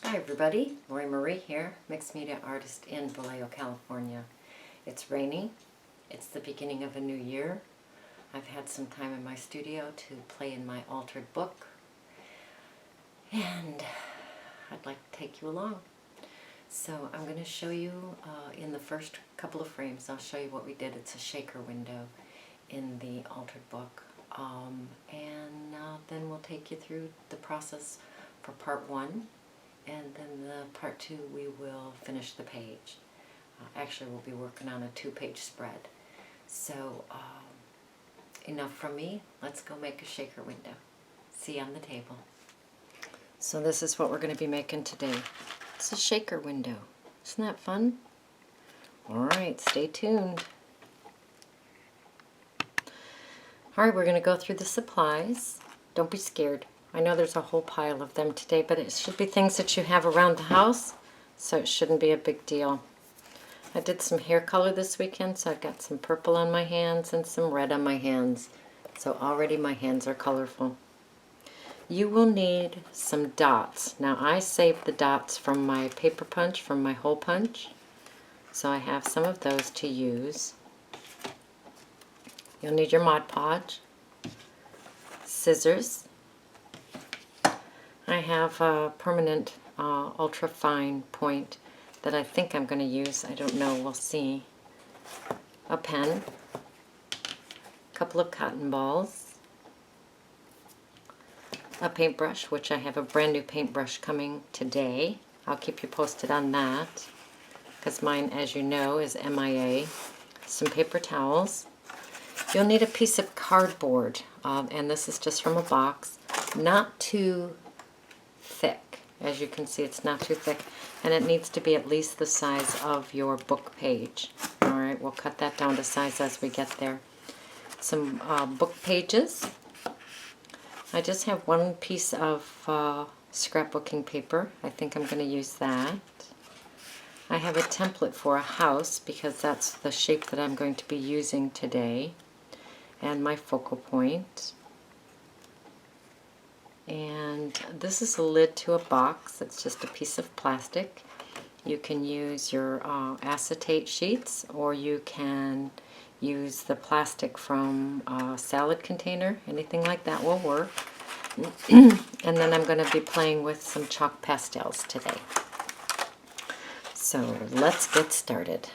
Hi everybody, Lori Marie here, mixed media artist in Vallejo, California. It's rainy, it's the beginning of a new year. I've had some time in my studio to play in my altered book, and I'd like to take you along. So I'm going to show you in the first couple of frames, I'll show you what we did. It's a shaker window in the altered book, and then we'll take you through the process for part one. And then the part two, we will finish the page. Actually, we'll be working on a 2-page spread. So, enough from me. Let's go make a shaker window. See you on the table. So this is what we're going to be making today. It's a shaker window. Isn't that fun? Alright, stay tuned. Alright, we're going to go through the supplies. Don't be scared. I know there's a whole pile of them today, but it should be things that you have around the house, so it shouldn't be a big deal. I did some hair color this weekend, so I've got some purple on my hands and some red on my hands. So already my hands are colorful. You will need some dots. Now I saved the dots from my paper punch, from my hole punch, so I have some of those to use. You'll need your Mod Podge, scissors. I have a permanent ultra fine point that I think I'm going to use. I don't know, we'll see. A pen, a couple of cotton balls, a paintbrush, which I have a brand new paintbrush coming today. I'll keep you posted on that, because mine, as you know, is MIA. Some paper towels. You'll need a piece of cardboard, and this is just from a box. Not too thick. As you can see, it's not too thick, and it needs to be at least the size of your book page. Alright, we'll cut that down to size as we get there. Some book pages. I just have one piece of scrapbooking paper. I think I'm going to use that. I have a template for a house because that's the shape that I'm going to be using today, and my focal point. And this is a lid to a box. It's just a piece of plastic. You can use your acetate sheets, or you can use the plastic from a salad container. Anything like that will work. And then I'm going to be playing with some chalk pastels today. So let's get started.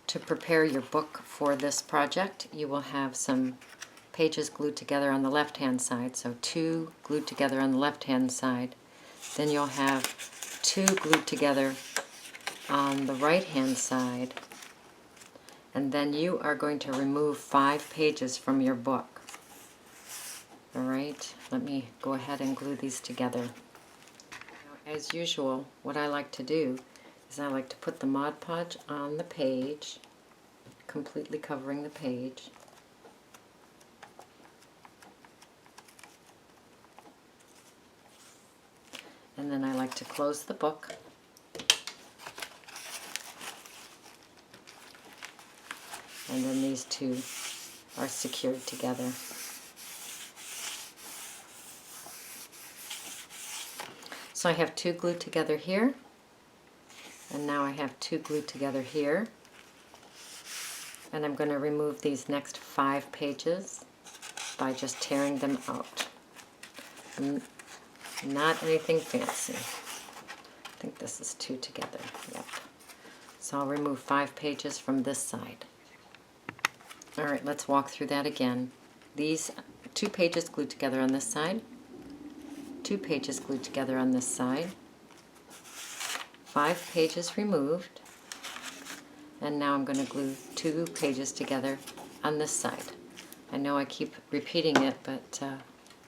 To prepare your book for this project, you will have some pages glued together on the left hand side, so 2 glued together on the left hand side. Then you'll have 2 glued together on the right hand side, and then you are going to remove 5 pages from your book. Alright, let me go ahead and glue these together. Now, as usual, what I like to do is I like to put the Mod Podge on the page, completely covering the page. And then I like to close the book. And then these two are secured together. So I have 2 glued together here, and now I have 2 glued together here. And I'm going to remove these next 5 pages by just tearing them out. Not anything fancy. I think this is 2 together. Yep. So I'll remove 5 pages from this side. Alright, let's walk through that again. These 2 pages glued together on this side, 2 pages glued together on this side, 5 pages removed, and now I'm going to glue 2 pages together on this side. I know I keep repeating it, but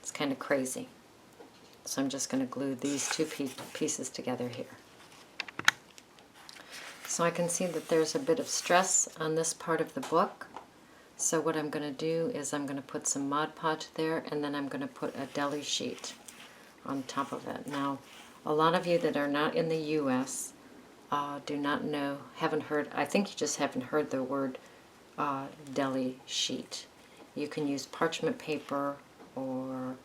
it's kind of crazy. So I'm just going to glue these 2 pieces together here. So I can see that there's a bit of stress on this part of the book. So what I'm going to do is I'm going to put some Mod Podge there, and then I'm going to put a deli sheet on top of it. Now, a lot of you that are not in the U.S. Do not know, haven't heard, I think you just haven't heard the word deli sheet. You can use parchment paper or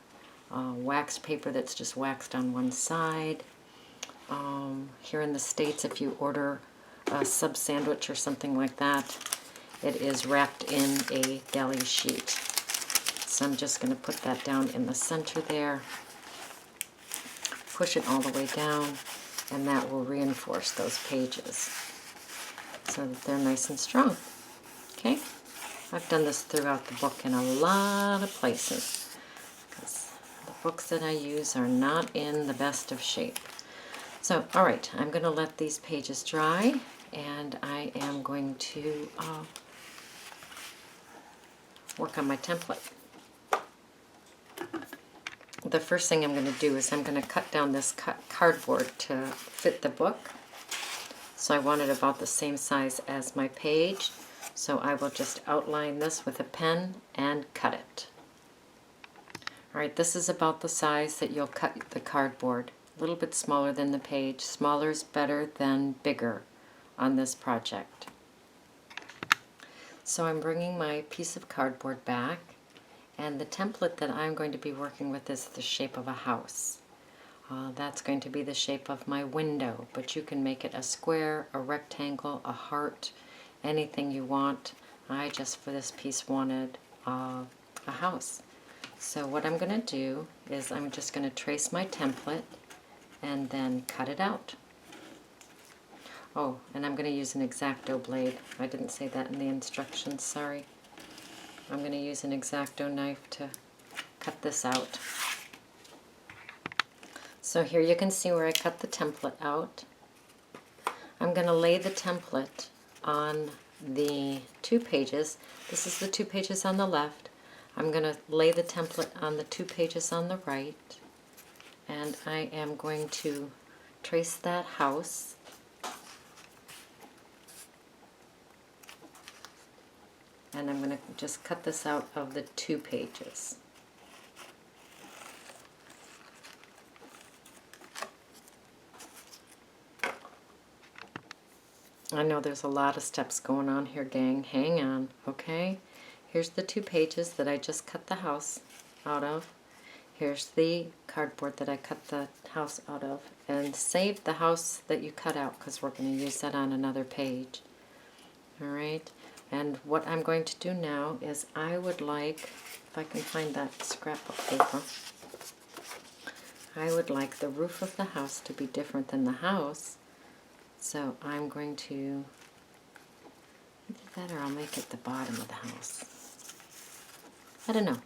wax paper that's just waxed on one side. here in the States, if you order a sub sandwich or something like that, it is wrapped in a deli sheet. So I'm just going to put that down in the center there, push it all the way down, and that will reinforce those pages so that they're nice and strong. Okay? I've done this throughout the book in a lot of places because the books that I use are not in the best of shape. So, all right, I'm going to let these pages dry, and I am going to work on my template. The first thing I'm going to do is I'm going to cut down this cardboard to fit the book. So I want it about the same size as my page. So I will just outline this with a pen and cut it. All right, this is about the size that you'll cut the cardboard. A little bit smaller than the page. Smaller is better than bigger on this project. So I'm bringing my piece of cardboard back, and the template that I'm going to be working with is the shape of a house. That's going to be the shape of my window, but you can make it a square, a rectangle, a heart, anything you want. I just for this piece wanted a house. So what I'm going to do is I'm just going to trace my template and then cut it out. Oh, and I'm going to use an X-Acto blade. I didn't say that in the instructions, sorry. I'm going to use an X-Acto knife to cut this out. So here you can see where I cut the template out. I'm going to lay the template on the 2 pages. This is the 2 pages on the left. I'm going to lay the template on the 2 pages on the right. And I am going to trace that house. And I'm going to just cut this out of the 2 pages. I know there's a lot of steps going on here, gang. Hang on, okay? Here's the 2 pages that I just cut the house out of. Here's the cardboard that I cut the house out of. And save the house that you cut out because we're going to use that on another page. Alright, and what I'm going to do now is I would like, if I can find that scrap of paper, I would like the roof of the house to be different than the house. So I'm going to do that, or I'll make it the bottom of the house. I don't know.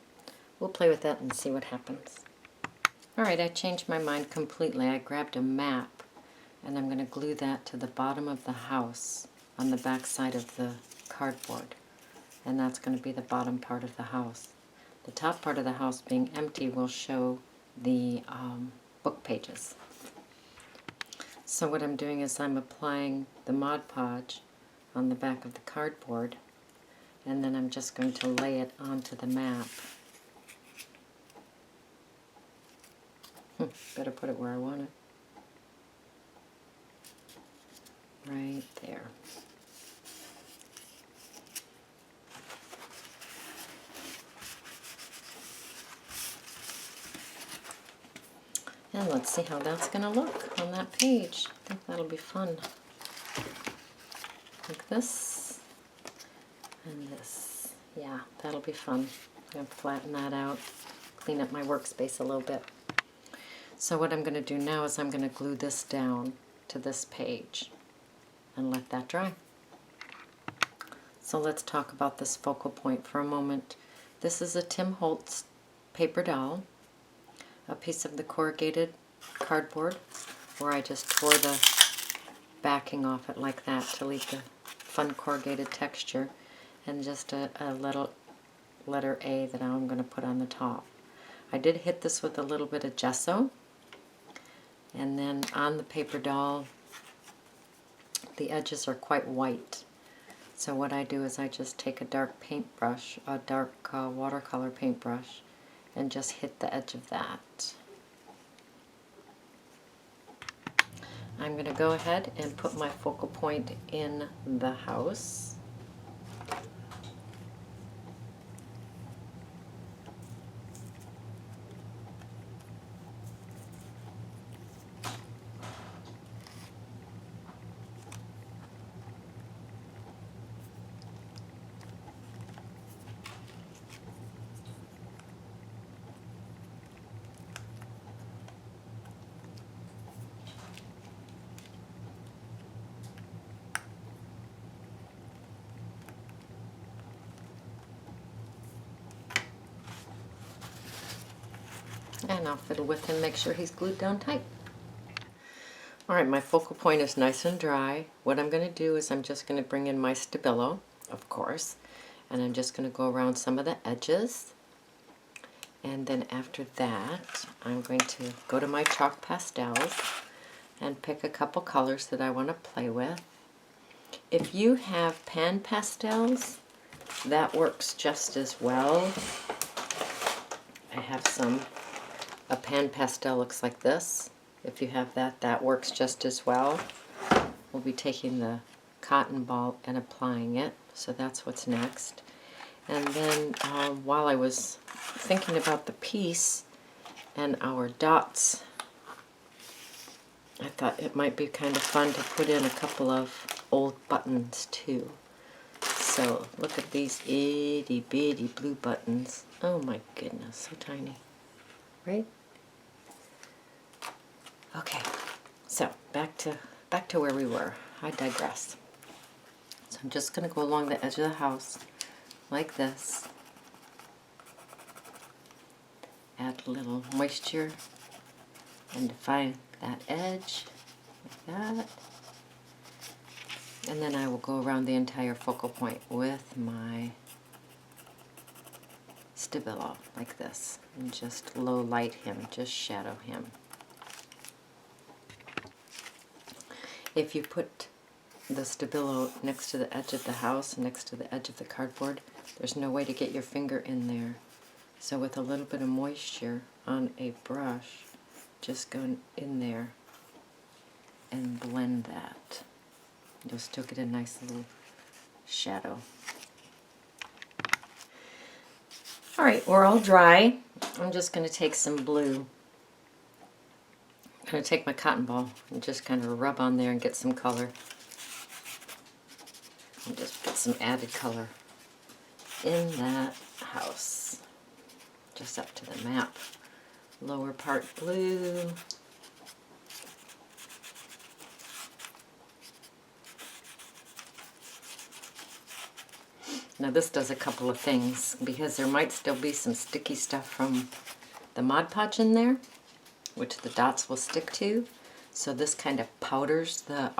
We'll play with that and see what happens. Alright, I changed my mind completely. I grabbed a map and I'm going to glue that to the bottom of the house on the back side of the cardboard. And that's going to be the bottom part of the house. The top part of the house being empty will show the book pages. So what I'm doing is I'm applying the Mod Podge on the back of the cardboard, and then I'm just going to lay it onto the map. Better put it where I want it. Right there. And let's see how that's going to look on that page. I think that'll be fun. Like this and this. Yeah, that'll be fun. I'm going to flatten that out, clean up my workspace a little bit. So what I'm going to do now is I'm going to glue this down to this page and let that dry. So let's talk about this focal point for a moment. This is a Tim Holtz paper doll, a piece of the corrugated cardboard where I just tore the backing off it like that to leave the fun corrugated texture, and just a little letter A that I'm going to put on the top. I did hit this with a little bit of gesso, and then on the paper doll the edges are quite white. So what I do is I just take a dark paintbrush, a dark watercolor paintbrush, and just hit the edge of that. I'm going to go ahead and put my focal point in the house. And I'll fiddle with him, make sure he's glued down tight. Alright, my focal point is nice and dry. What I'm going to do is I'm just going to bring in my Stabilo, of course, and I'm just going to go around some of the edges. And then after that, I'm going to go to my chalk pastels and pick a couple colors that I want to play with. If you have pan pastels, that works just as well. I have a pan pastel looks like this. If you have that, that works just as well. We'll be taking the cotton ball and applying it, so that's what's next. And then while I was thinking about the piece and our dots, I thought it might be kind of fun to put in a couple of old buttons too. So look at these itty bitty blue buttons. Oh my goodness, so tiny, right? Okay, so back to where we were. I digress. So I'm just going to go along the edge of the house like this. Add a little moisture and define that edge like that. And then I will go around the entire focal point with my Stabilo like this and just low light him, just shadow him. If you put the Stabilo next to the edge of the house, next to the edge of the cardboard, there's no way to get your finger in there. So with a little bit of moisture on a brush, just go in there and blend that. You'll still get a nice little shadow. Alright, we're all dry. I'm just going to take some blue. I'm going to take my cotton ball and just kind of rub on there and get some color. And just get some added color in that house. Just up to the map. Lower part blue. Now this does a couple of things, because there might still be some sticky stuff from the Mod Podge in there, which the dots will stick to. So this kind of powders the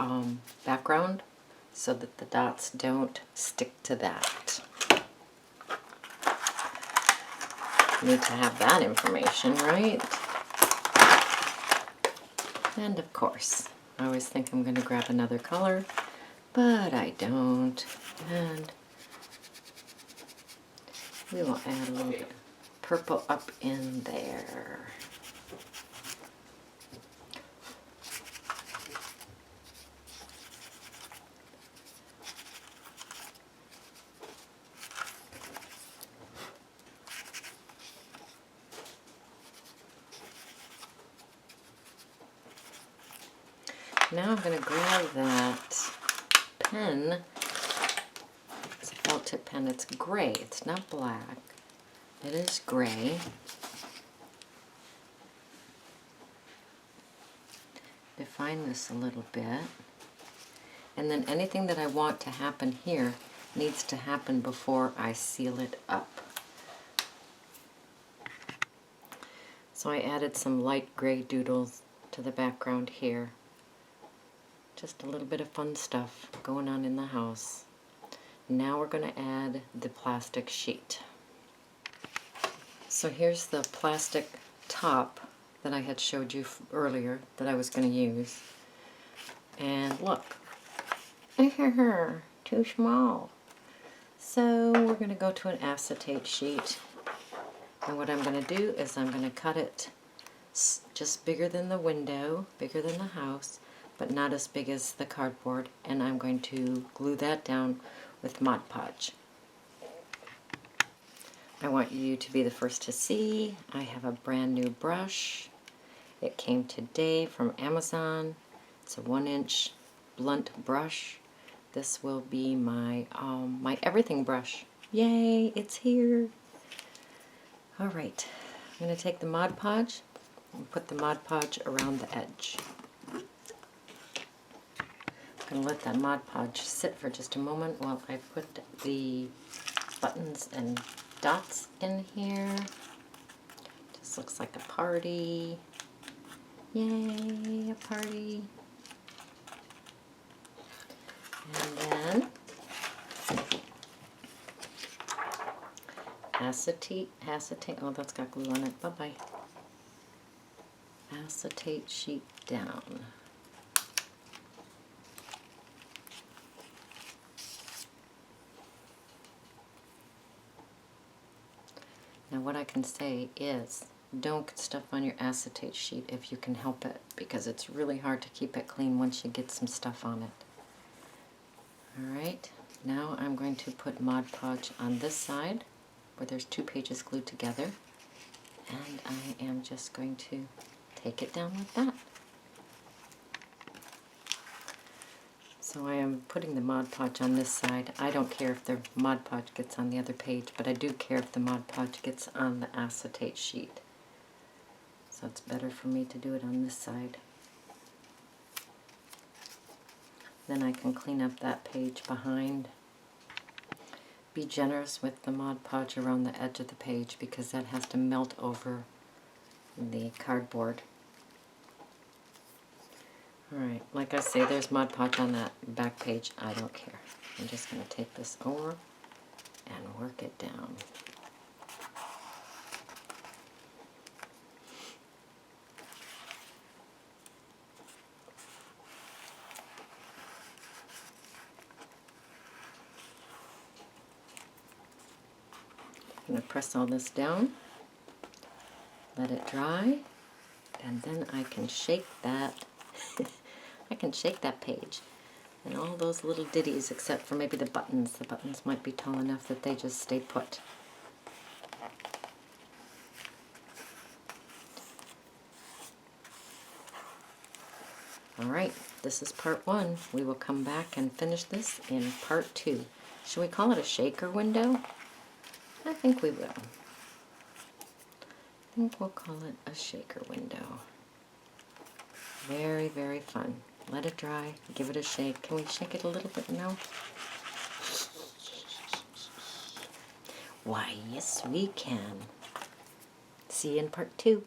background so that the dots don't stick to that. Need to have that information, right? And of course, I always think I'm going to grab another color, but I don't. And we will add a little bit of purple up in there. Now I'm going to grab that pen. It's a felt tip pen. It's gray. It's not black. It is gray. Define this a little bit. And then anything that I want to happen here needs to happen before I seal it up. So I added some light gray doodles to the background here. Just a little bit of fun stuff going on in the house. Now we're going to add the plastic sheet. So here's the plastic top that I had showed you earlier that I was going to use. And look, too small. So we're going to go to an acetate sheet. And what I'm going to do is I'm going to cut it just bigger than the window, bigger than the house, but not as big as the cardboard, and I'm going to glue that down with Mod Podge. I want you to be the first to see. I have a brand new brush. It came today from Amazon. It's a 1-inch blunt brush. This will be my my everything brush. Yay, it's here. Alright, I'm going to take the Mod Podge and put the Mod Podge around the edge. I'm going to let that Mod Podge sit for just a moment while I put the buttons and dots in here. Just This looks like a party. Yay, a party. And then acetate, oh, that's got glue on it. Bye-bye. Acetate sheet down. Now what I can say is, don't get stuff on your acetate sheet if you can help it, because it's really hard to keep it clean once you get some stuff on it. Alright, now I'm going to put Mod Podge on this side, where there's 2 pages glued together, and I am just going to take it down like that. So I am putting the Mod Podge on this side. I don't care if the Mod Podge gets on the other page, but I do care if the Mod Podge gets on the acetate sheet. So it's better for me to do it on this side. Then I can clean up that page behind. Be generous with the Mod Podge around the edge of the page, because that has to melt over the cardboard. Alright, like I say, there's Mod Podge on that back page. I don't care. I'm just going to take this over and work it down. I'm going to press all this down, let it dry, and then I can shake that. I can shake that page. And all those little ditties, except for maybe the buttons. The buttons might be tall enough that they just stay put. Alright, this is part 1. We will come back and finish this in part 2. Should we call it a shaker window? I think we will. I think we'll call it a shaker window. Very, very fun. Let it dry, give it a shake. Can we shake it a little bit now? Why, yes we can. See you in part 2.